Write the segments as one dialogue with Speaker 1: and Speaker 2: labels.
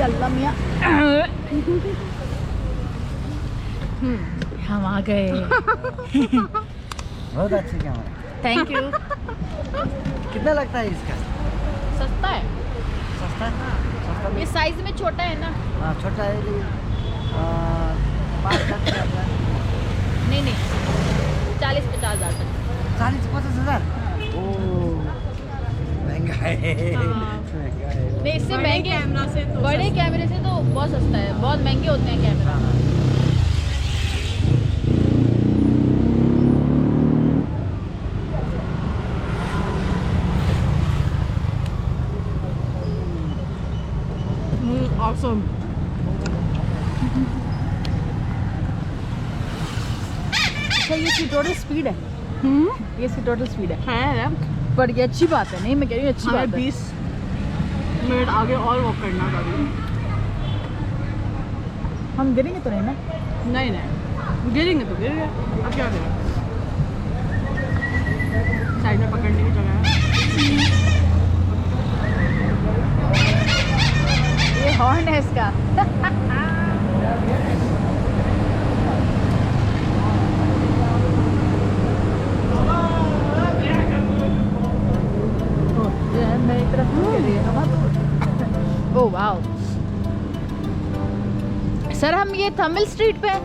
Speaker 1: अल्लाह मियाँ। हम आ गए।
Speaker 2: बहुत अच्छी कैमरा।
Speaker 1: Thank you.
Speaker 2: कितना लगता है इसका?
Speaker 1: सस्ता है।
Speaker 2: सस्ता है? सस्ता
Speaker 1: ये साइज में छोटा है ना?
Speaker 2: हाँ छोटा है, 5 लाख का आता है।
Speaker 1: नहीं 40-50 हज़ार तक।
Speaker 2: 40-50 हज़ार? ओह महंगा है। महंगा है।
Speaker 1: नहीं इससे महंगे कैमरा से तो बड़े कैमरे से तो बहुत सस्ता है, बहुत महंगे होते हैं कैमरा।
Speaker 3: Awesome.
Speaker 1: अच्छा ये इसकी टोटल स्पीड है? ये इसकी टोटल स्पीड है?
Speaker 3: है
Speaker 1: पर ये अच्छी बात है। नहीं मैं कह रही हूँ अच्छी बात है।
Speaker 3: 20 मिनट आगे और वॉक करना कभी।
Speaker 1: हम गिरेंगे तो नहीं ना?
Speaker 3: नहीं गिरेंगे तो गिर गए, अब क्या करें। साइड में पकड़ने की जगह है।
Speaker 1: ये हॉर्न है इसका। मेरी तरफ गिर रही है हवा तो। Oh wow. सर हम ये थमिल स्ट्रीट पे हैं?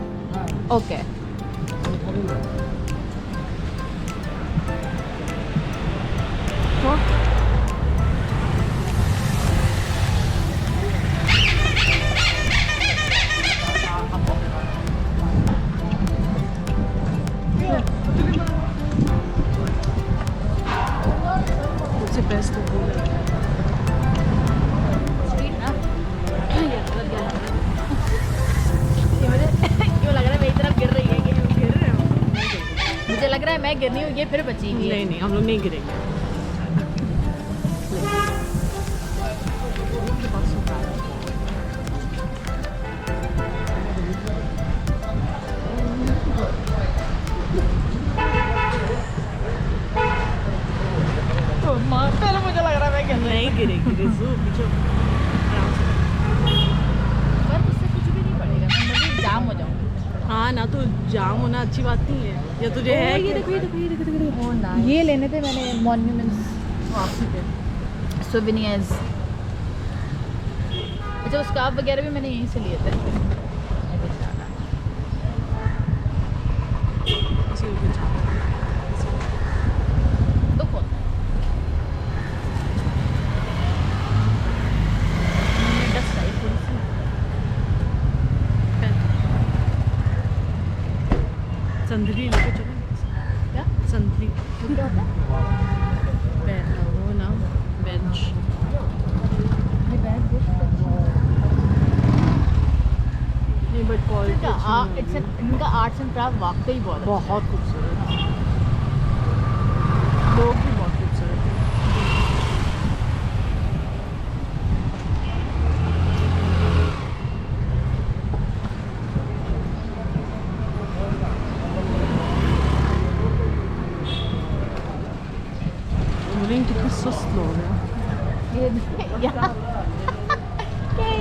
Speaker 1: ओके।
Speaker 3: सबसे बेस्ट तो वो है।
Speaker 1: स्ट्रीट ना? ये मुझे क्यों लग रहा है मेरी तरफ गिर रही है कि
Speaker 3: गिर रहे हो?
Speaker 1: मुझे लग रहा है मैं गिरनी हूँ, ये फिर बचेगी।
Speaker 3: नहीं हम लोग नहीं गिरेंगे।
Speaker 1: पहले मुझे लग रहा है मैं
Speaker 3: नहीं गिरेगी रिजू, पीछे आराम से।
Speaker 1: पर उससे कुछ भी नहीं पड़ेगा, मैं जाम हो जाऊंगी।
Speaker 3: हाँ ना, तो जाम होना अच्छी बात नहीं है। या तुझे है
Speaker 1: ये देखो ये लेने थे मैंने मॉन्यूमेंट्स
Speaker 3: वापसी पे।
Speaker 1: सोवेनियर्स। अच्छा वो स्कार्फ वगैरह भी मैंने यहीं से लिए थे। तो कौन डस्ट आई थोड़ी सी।
Speaker 3: संधरी लेके चलो।
Speaker 1: क्या
Speaker 3: संधरी
Speaker 1: क्या होता है?
Speaker 3: वो ना बेंच।
Speaker 1: ये बैग
Speaker 3: नहीं बट क्वालिटी
Speaker 1: इनका आर्ट्स एंड क्राफ्ट वाकई बहुत अच्छा है।
Speaker 3: बहुत खूबसूरत है। लोग भी बहुत खूबसूरत है। कितने सुस्त लोग हैं।
Speaker 1: ये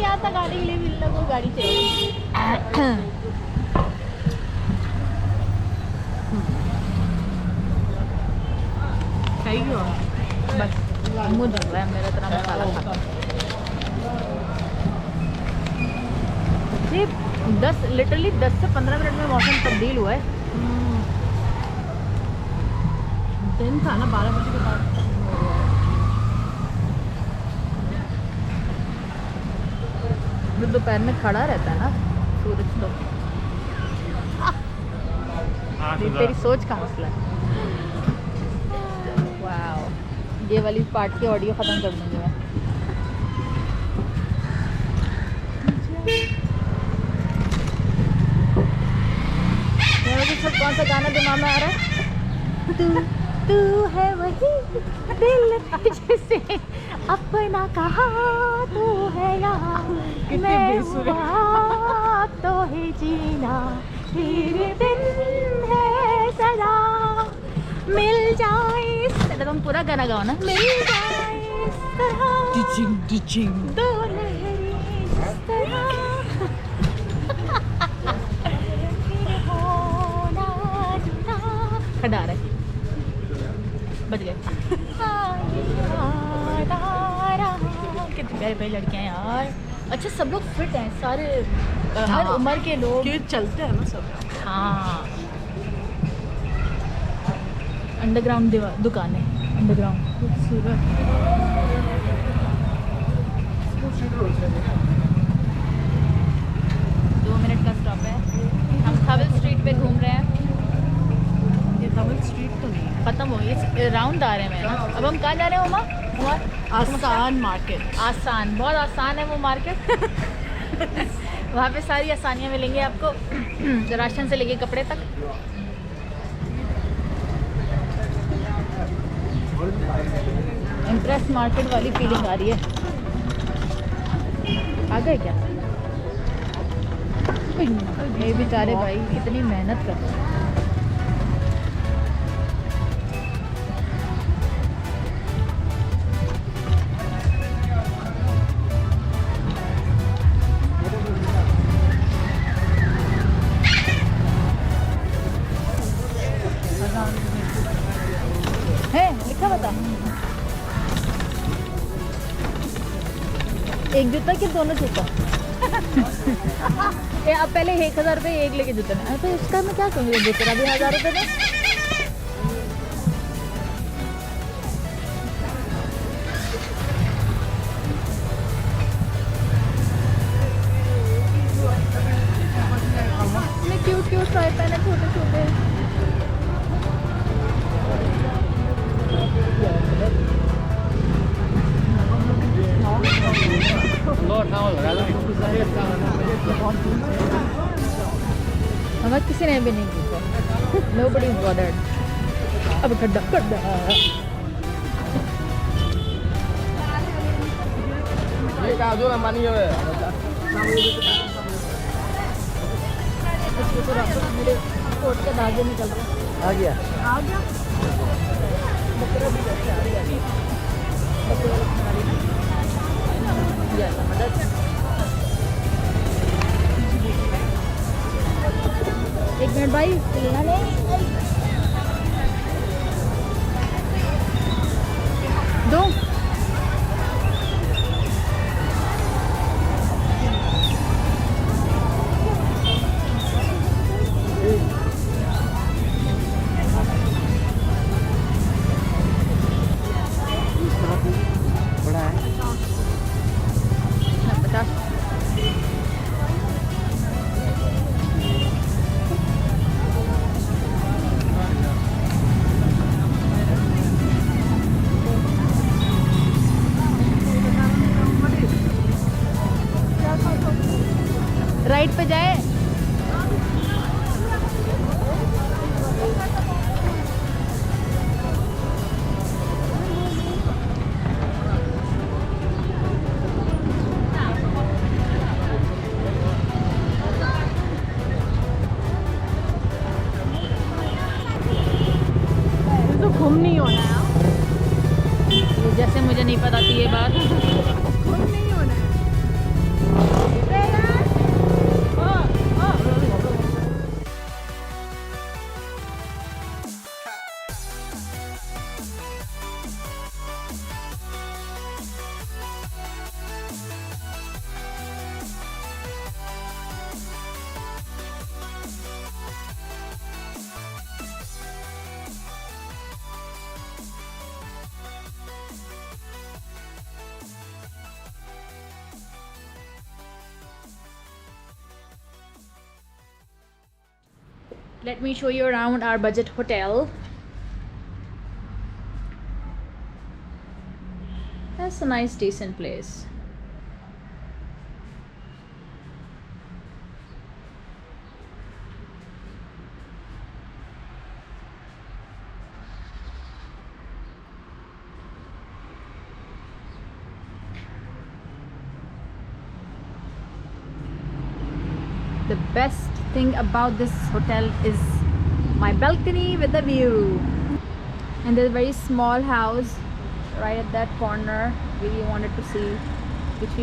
Speaker 1: यहाँ तक आने के लिए भी इन लोगों को गाड़ी चाहिए।
Speaker 3: खाएगी और
Speaker 1: बस मुँह जल रहा है मेरा इतना मसाला खा। ये 10 लिटरली 10 से 15 मिनट में मौसम तब्दील हुआ है।
Speaker 3: दिन था ना 12 बजे के बाद।
Speaker 1: जो दोपहर में खड़ा रहता है ना सूरज तो ये तेरी सोच का मसला है। वाओ ये वाली पार्ट की ऑडियो ख़त्म कर दूँगी मैं। मुझे सब कौन सा गाना दिमाग में आ रहा है? तू है वही दिल जिसे अपना कहा, तू है यहाँ मैं हुआ तो ही जीना फिर दिन है सदा मिल जाए। तुम पूरा गाना गाओ ना। मिल जाए
Speaker 3: टीचिंग
Speaker 1: दो लहरें अच्छा सब लोग फिट हैं सारे, हर
Speaker 3: हाँ।
Speaker 1: उम्र के लोग।
Speaker 3: क्योंकि चलते हैं ना सब।
Speaker 1: हाँ अंडरग्राउंड दुकानें, अंडरग्राउंड।
Speaker 3: खूबसूरत।
Speaker 1: 2 मिनट का स्टॉप है। हम थविल स्ट्रीट पे घूम रहे हैं।
Speaker 3: ये तमिल स्ट्रीट तो नहीं है।
Speaker 1: खत्म हो गई, राउंड आ रहे हैं ना। अब हम कहाँ जा रहे हैं उमा?
Speaker 3: आसान मार्केट।
Speaker 1: आसान, बहुत आसान है वो मार्केट। वहाँ पे सारी आसानियाँ मिलेंगी आपको, राशन से लेके कपड़े तक। इम्प्रेस मार्केट वाली फीलिंग आ रही है। आ गए क्या? ये बेचारे भाई कितनी मेहनत करते हैं। है लिखा बता, एक जूता कि दोनों जूता? ये अब पहले 1000 रुपये एक लेके जूते में, तो इसका मैं क्या करूँगी? जूते अभी 1000 रुपये में। क्यूट क्यूट टॉय पहने, छोटे छोटे। हमें किसी ने भी नहीं पूछा। Nobody is bothered. अब गड्ढा गड्ढा।
Speaker 2: ये का जो मानी है
Speaker 1: मेरे कोट के धागे निकल रहे।
Speaker 2: आ गया।
Speaker 3: आ गया।
Speaker 1: बकरा भी कैसे आ रही है? बकरा आ रही है। मदद। एक मिनट भाई, हिलना नहीं। दो।
Speaker 2: बड़ा है।
Speaker 1: 50। राइट पे जाए।
Speaker 3: तो घूम नहीं होना है।
Speaker 1: जैसे मुझे नहीं पता थी ये बात।
Speaker 3: घूम नहीं होना है।
Speaker 1: Let me show you around our budget hotel. That's a nice, decent place. The best thing about this hotel is my balcony with the view. And there's a very small house right at that corner which we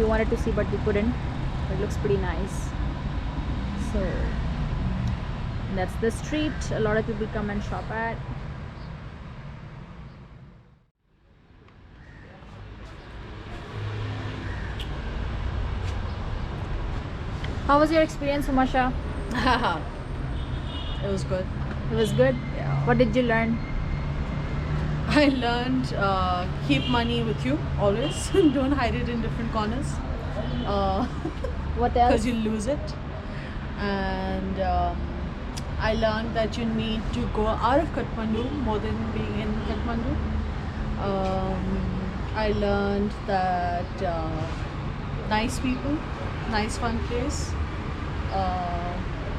Speaker 1: wanted to see but we couldn't. But it looks pretty nice. So that's the street a lot of people come and shop at. How was your experience, Umasha?
Speaker 3: It was good.
Speaker 1: It was good.
Speaker 3: Yeah.
Speaker 1: What did you learn?
Speaker 3: I learned keep money with you always. Don't hide it in different corners.
Speaker 1: What else?
Speaker 3: Because you lose it. And I learned that you need to go out of Kathmandu more than being in Kathmandu. I learned that nice people, nice fun place,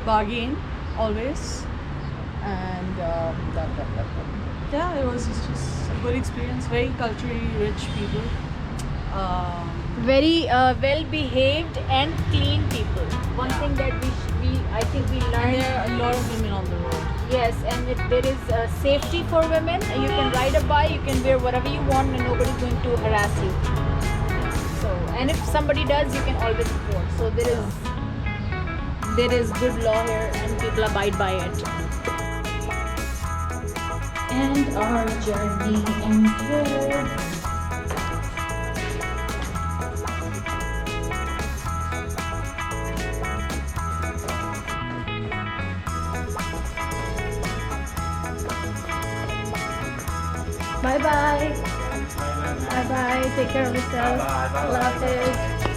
Speaker 3: bargain always, and yeah, it was just a good experience. Very culturally rich people.
Speaker 1: Very well behaved and clean people. One thing that we I think we
Speaker 3: And
Speaker 1: learned.
Speaker 3: there are a lot of women on the road.
Speaker 1: Yes, and there is safety for women. You can ride a bike, you can wear whatever you want, and nobody's going to harass you. So, and if somebody does, you can always report. So there is good law here, and people abide by it. And our journey ended. Bye bye. Bye bye. Take care of yourself. Allah Hafiz.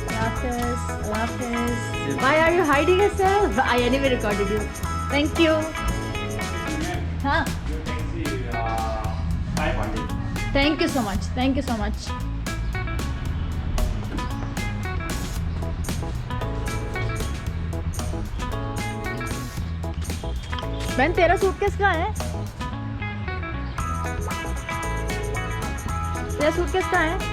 Speaker 1: Allah Hafiz. Allah Hafiz. Why are you hiding yourself? I anyway recorded you. Thank you. Huh? Thank you so much. Thank you so much. बहन तेरा suitcase कहाँ है? तेरा suitcase कहाँ है?